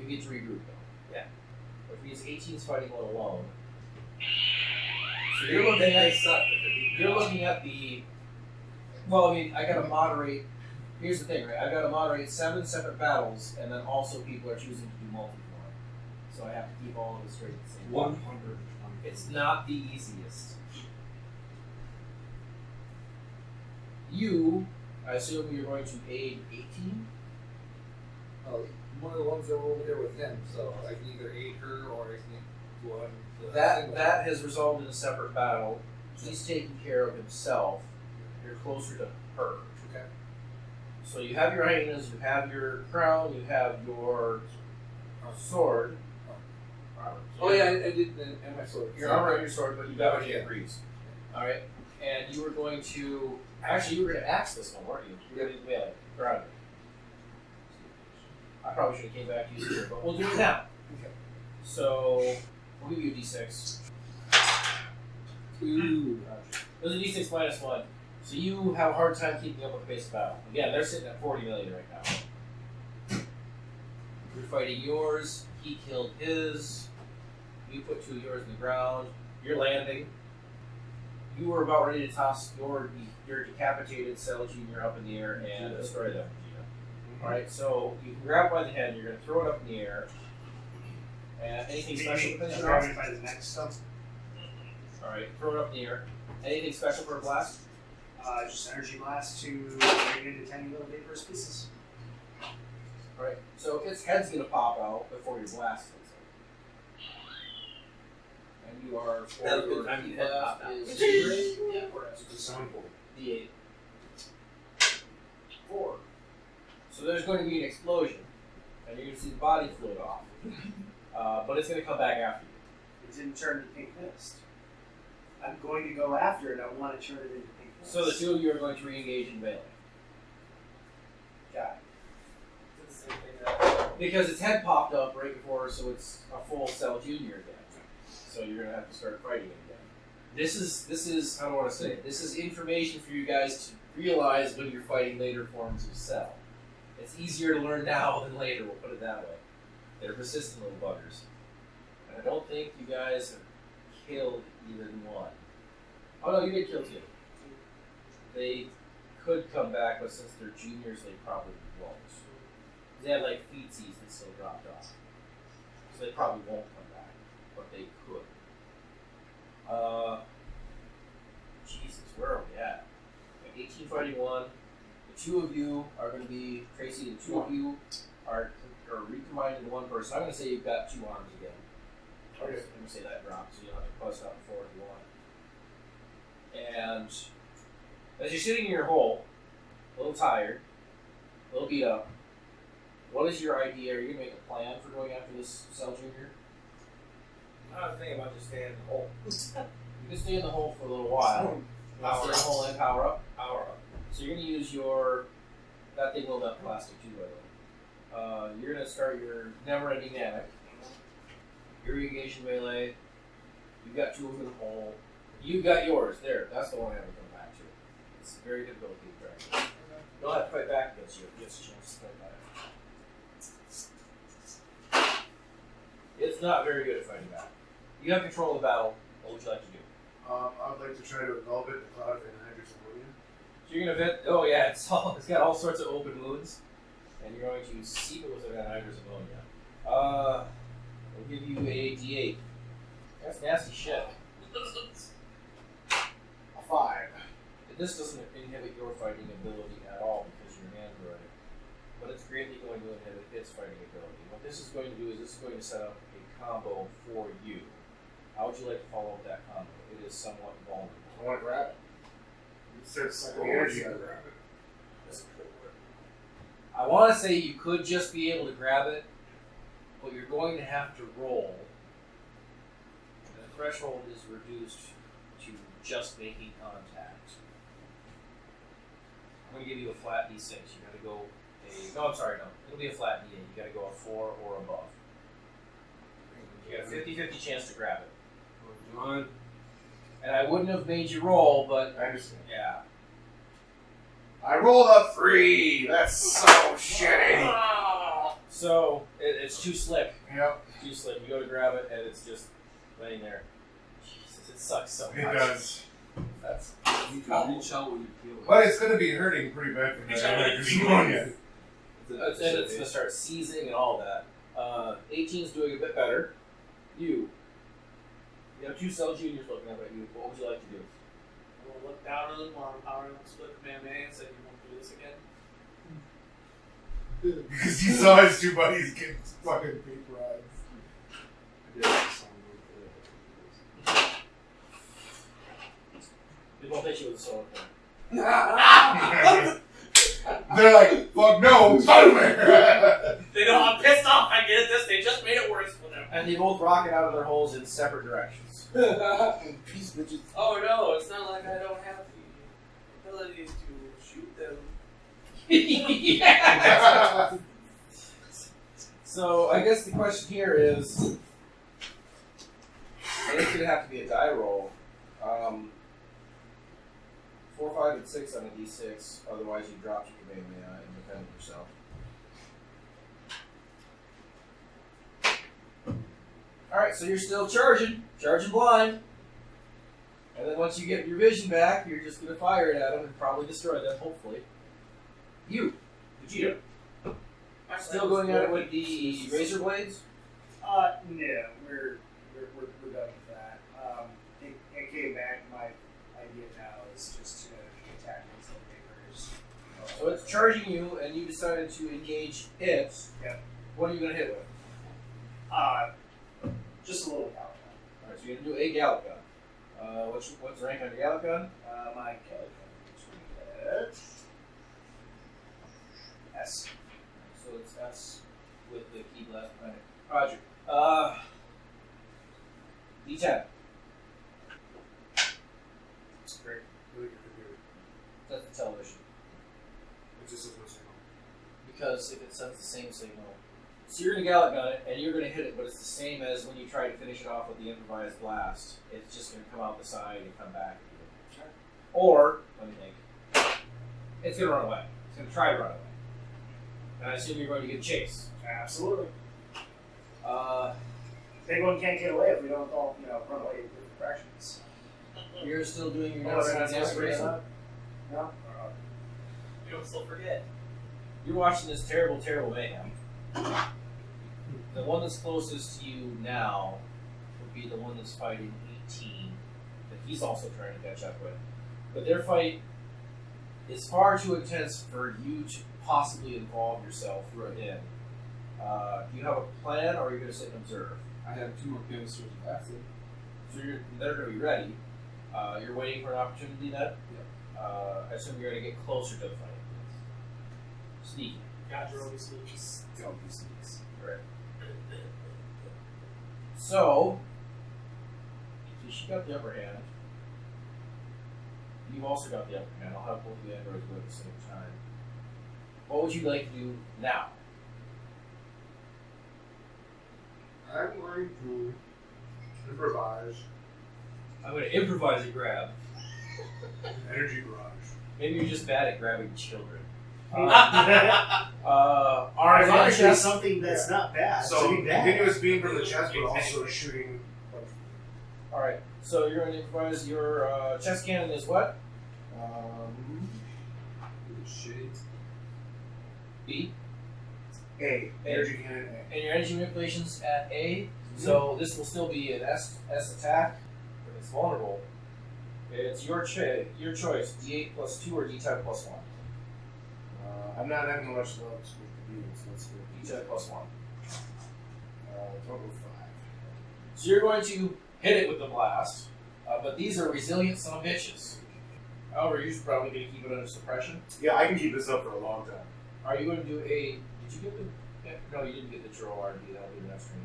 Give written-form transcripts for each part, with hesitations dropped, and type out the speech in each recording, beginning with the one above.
You get to regroup though. Yeah. Which means 18's fighting one alone. So you're looking at the. Well, I mean, I gotta moderate. Here's the thing, right? I gotta moderate 7 separate battles, and then also people are choosing to do multi-form. So I have to keep all of it straight at the same time. 100. It's not the easiest. You, I assume you're going to aid 18? Oh, one of the ones that were over there with him, so I can either aid her or I can go on. That has resolved in a separate battle. He's taking care of himself. You're closer to her. Okay. So you have your hyenas, you have your crown, you have your sword. Oh yeah, I did, and my sword. Your armor and your sword, but you got your greaves. Alright? And you were going to... Actually, you were going to axe this one, weren't you? You were going to melee. Grounded. I probably should have came back to you sooner, but we'll do it now. Okay. So, we'll give you a d6. Ooh. It was a d6 minus 1. So you have a hard time keeping up with the pace of battle. Again, they're sitting at 40 million right now. You're fighting yours. He killed his. You put 2 of yours in the ground. You're landing. You were about ready to toss your decapitated Cell Junior up in the air and destroy them. Alright, so you can grab it by the head, you're going to throw it up in the air. And anything special for this round? By the neck stuff? Alright, throw it up in the air. Anything special for a blast? Just energy blast to break it into tiny little vaporous pieces. Alright, so its head's going to pop out before your blast hits it. And you are for That'll be your the time you blast head pop out. is yeah, It's a soundboard. D8. 4. So there's going to be an explosion, and you're going to see the body float off. But it's going to come back after you. It didn't turn to pink mist. I'm going to go after it. I want to turn it into pink mist. So the 2 of you are going to re-engage in melee. Got Because its head popped up right before, so it's a full Cell Junior again. So you're going to have to start fighting it again. This is how do I want to say it? This is information for you guys to realize when you're fighting later forms of Cell. It's easier to learn now than later, we'll put it that way. They're persistent little buggers. And I don't think you guys have killed even one. Oh no, you did kill 2. They could come back, but since they're juniors, they probably won't. They have like feetsies that still dropped off. So they probably won't come back, but they could. Jesus, where are we at? Like 18 fighting 1. The 2 of you are going to be, Tracy, the 2 of you are recombined into 1 person. I'm going to say you've got 2 arms again. Okay. I'm going to say that dropped, so you'll have to bust out before if you want. And as you're sitting in your hole, a little tired, a little beat up, what is your idea? Are you going to make a plan for going after this Cell Junior? I was thinking about just staying in the hole. You can stay in the hole for a little while. Stay in the hole and power up. Power up. So you're going to use your... That thing will not plastic too, by the way. You're going to start your never-ending namek. You're engaged in melee. You've got 2 of them in the hole. You got yours. There. That's the one I haven't come back to. It's very difficult to keep track. You'll have to fight back against you. It gets a chance to fight back. It's not very good at fighting back. You have control of the battle. What would you like to do? I'd like to try to engulf it in a cloud of anhydrous ammonia. So you're going to vent... Oh yeah, it's got all sorts of open wounds. And you're going to seep it with an anhydrous ammonia. We'll give you a D8. That's nasty shit. A 5. This doesn't inhibit your fighting ability at all because you're an android. But it's greatly going to inhibit its fighting ability. What this is going to do is this is going to set up a combo for you. How would you like to follow up that combo? It is somewhat vulnerable. I want to grab it. It starts sucking energy out of it. That's cool. I want to say you could just be able to grab it, but you're going to have to roll. And the threshold is reduced to just making contact. I'm going to give you a flat D6. You got to go no, I'm sorry, no. It'll be a flat D8. You got to go a 4 or above. You got a 50-50 chance to grab it. John. And I wouldn't have made you roll, but I understand. yeah. I rolled a 3! That's so shitty! So it's too slick. Yep, Too slick. You go to grab it, and it's just laying there. Jesus, it sucks so much. it does. That's You can reach out when you feel it. But it's going to be hurting pretty bad for that. Because pneumonia. and it's gonna start seizing and all that. 18's doing a bit better. You have 2 cell juniors looking up at you. What would you like to do? I'm gonna look down on him while I'm powering up split command A and say, "You won't do this again." Because he saw his 2 buddies get fucking vaporized. They won't hit you with a solar flare. They're like, fuck no, Spider-Man! They know I'm pissed off. I get this. They just made it worse for them. And they both rocket out of their holes in separate directions. Peace, bitches. Oh no! It's not like I don't have the ability to shoot them. Yeah. So I guess the question here is, and it's gonna have to be a die roll. 4, 5, and 6 on a d6. Otherwise, you drop your Kamehameha and defend yourself. All right, so you're still charging blind. And then once you get your vision back, you're just gonna fire it at them and probably destroy them. Hopefully, Vegeta. Still going at it with the razor blades? No, we're done with that. It came back. My idea now is just to attack these little papers. So it's charging you, and you decided to engage it. Yep. What are you going to hit with? Just a little power. Alright, so you're going to do a Gallic gun. What's the rank on your Gallic gun? My Kelly gun. S. So it's S with the key blast behind it. Roger. D10. Great. Really good computer. That's the television. It just says no signal. Because if it sends the same signal. So you're going to Gallic gun it, and you're going to hit it, but it's the same as when you try to finish it off with the improvised blast. It's just going to come out the side and come back at you. Or, let me think, it's going to run away. It's going to try to run away. And I assume you're going to get chase. Absolutely. Big one can't get away if we don't all, run away in different directions. You're still doing your Oh, notes that's on aspiration. No? You don't still forget. You're watching this terrible, terrible mayhem. The one that's closest to you now would be the one that's fighting 18, that he's also trying to catch up with. But their fight is far too intense for you to possibly involve yourself in. Do you have a plan, or are you going to sit and observe? I have 2 more canisters of acid. So they're going to be ready. You're waiting for an opportunity then? Yep. I assume you're going to get closer to the fight. Sneaky. God, you're always sneaky. Stealthy sneaks. Right. So, she got the upper hand. You've also got the upper hand. I'll have both of the androids go at the same time. What would you like to do now? I'm going to improvise I'm going to improvise a grab. energy barrage. Maybe you're just bad at grabbing children. Ironically, chest. something that's not bad. So, to be bad. continuous beam from the chest, but also shooting. Alright, so you're going to improvise your chest cannon is what? Shitty. B. A. Energy cannon A. And your energy manipulations at A. So this will still be an S attack, but it's vulnerable. It's your choice. D8 plus 2 or D10 plus 1. I'm not having much luck with the beam, so let's go D10 plus 1. total 5. So you're going to hit it with the blast, but these are resilient son of bitches. However, you're probably going to keep it under suppression. Yeah, I can keep this up for a long time. Are you going to do a? Did you get the? No, you didn't get the Juro RD. That'll be the next turn.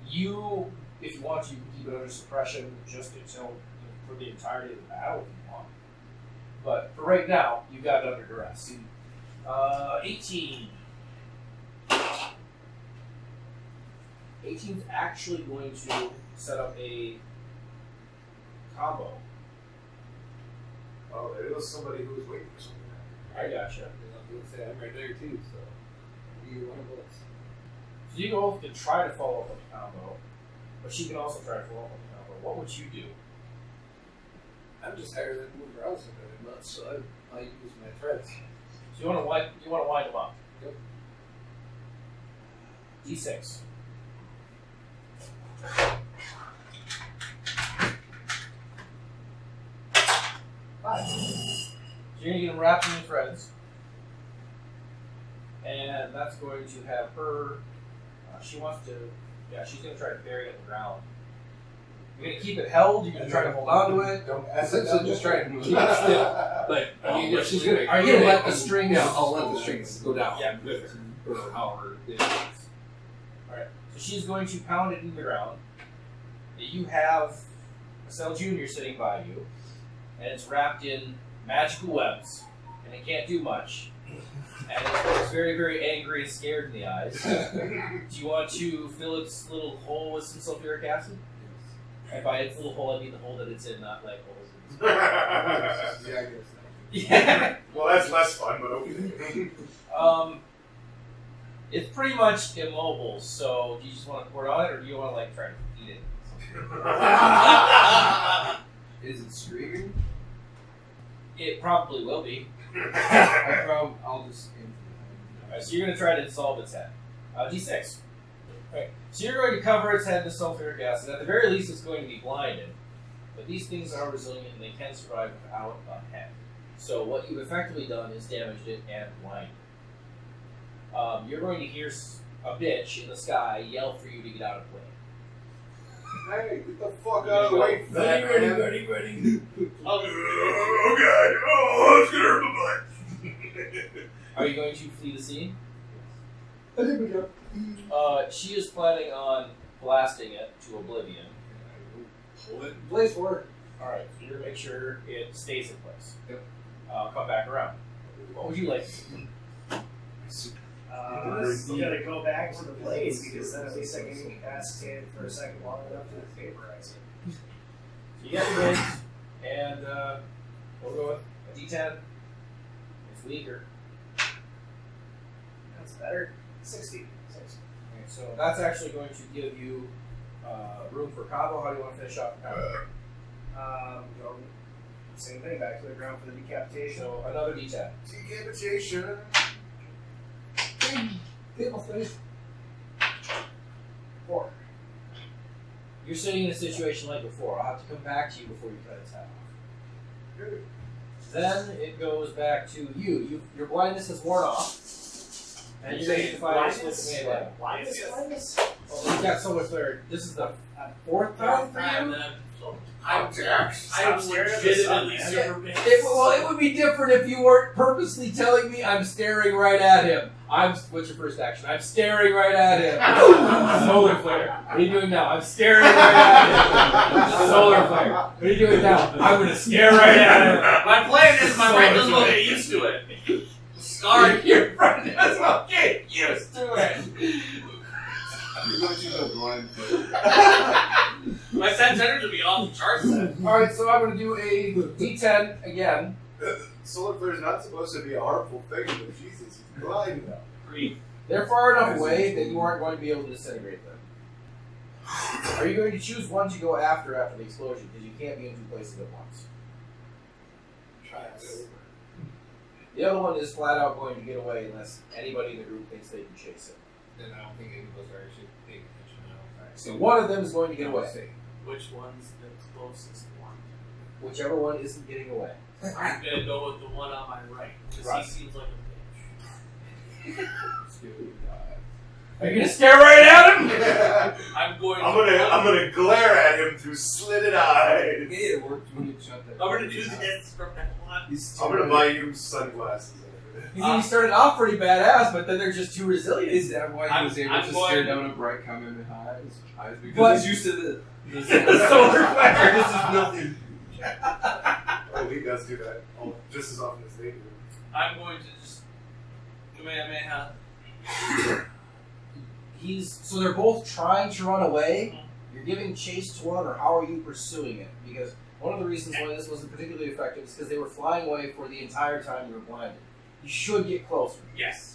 You, if you want to, you can keep it under suppression just until for the entirety of the battle if you want. But for right now, you've got it under duress. 18. 18's actually going to set up a combo. Oh, there was somebody who was waiting for something. I gotcha. I was going to say, I'm right there too, so. Either one of us. So you both can try to follow up on the combo, but she can also try to follow up on the combo. What would you do? I'm just tired of moving around so very much, so I use my threads. So you want to wind them up. Yep. D6. Five. So you're gonna get them wrapped in threads, and that's going to have her. She wants to. Yeah, she's gonna try to bury it in the ground. You're gonna keep it held. You're gonna try to hold on to it. Don't essentially just try and keep it it still. But I mean, if she's gonna, are you gonna let the strings? Yeah, I'll let the strings go down. Yeah. With her, or however it is. Alright, so she's going to pound it into the ground. You have a Cell Junior sitting by you, and it's wrapped in magical webs, and it can't do much. And it's very, very angry and scared in the eyes. Do you want to fill its little hole with some sulfuric acid? And by its little hole, I mean the hole that it's in, not like holes in its Yeah, I guess. Yeah. Well, that's less fun, but okay. It's pretty much immobile, so do you just want to pour it on it, or do you want to like try to eat it? Is it screaming? It probably will be. I'll just aim for Alright, so you're going to try to dissolve its head. D6. Right. So you're going to cover its head in sulfuric acid. At the very least, it's going to be blinded. But these things are resilient and they can survive without a head. So what you've effectively done is damaged it and blinded it. You're going to hear a bitch in the sky yell for you to get out of play. Hey, get the fuck out of the way, fat man. Ready. Oh god! Oh, it's gonna hurt my butt. Are you going to flee the scene? I think we go. She is planning on blasting it to oblivion. Hold it in place for her. Alright, so you're going to make sure it stays in place. Yep. Come back around. What would you like to do? You gotta go back to the place because then at least I can incapacitate for a second long enough to vaporize it. So you got the blades, and we'll go with a D10. It's weaker. That's better. 60. Okay, so that's actually going to give you room for combo. How do you want to finish off the combo? Go same thing, back to the ground for the decapitation. So another D10. Decapitation. Table space. 4. You're sitting in a situation like before. I'll have to come back to you before you cut its head off. Then it goes back to you. Your blindness has worn off. And you're going to fight with melee. Blindness? Well, you've got so much there. This is the 4th time for you? I'm Jax. I'm legitimately super pissed. Well, it would be different if you weren't purposely telling me I'm staring right at him. What's your first action? I'm staring right at him. Solar flare. What are you doing now? I'm staring right at him. Solar flare. What are you doing now? I'm gonna stare right at him. My plan is my brain doesn't want to get used to it. Scarred. Your friend doesn't want to get used to it. You're going to go blind. My sense energy would be off the charts then. Alright, so I'm gonna do a D10 again. Solar flare is not supposed to be a harmful thing, but Jesus, he's blind now. Green. They're far enough away that you aren't going to be able to disintegrate them. Are you going to choose one to go after the explosion? Because you can't be in 2 places at once. The other one is flat out going to get away unless anybody in the group thinks they can chase it. Then I don't think any of us are actually paying attention now. So one of them is going to get away. Which one's the closest one? Whichever one isn't getting away. I'm gonna go with the one on my right because Right. he seems like a bitch. Are you going to stare right at him? I'm I'm gonna glare at him through slitted eyes. It worked when you shut that. I'm gonna do this from now on. I'm gonna buy you sunglasses after this. He started off pretty badass, but then they're just too resilient. Is that why he was able I'm to going- stare down a bright Kamehameha eyes? Because But- he's used to the solar flare. This is nothing. Oh, he does do that just as often as they do. I'm going to just Kamehameha. So they're both trying to run away. You're giving chase to one, or how are you pursuing it? Because one of the reasons why this wasn't particularly effective is because they were flying away for the entire time you were blinded. You should get closer. Yes.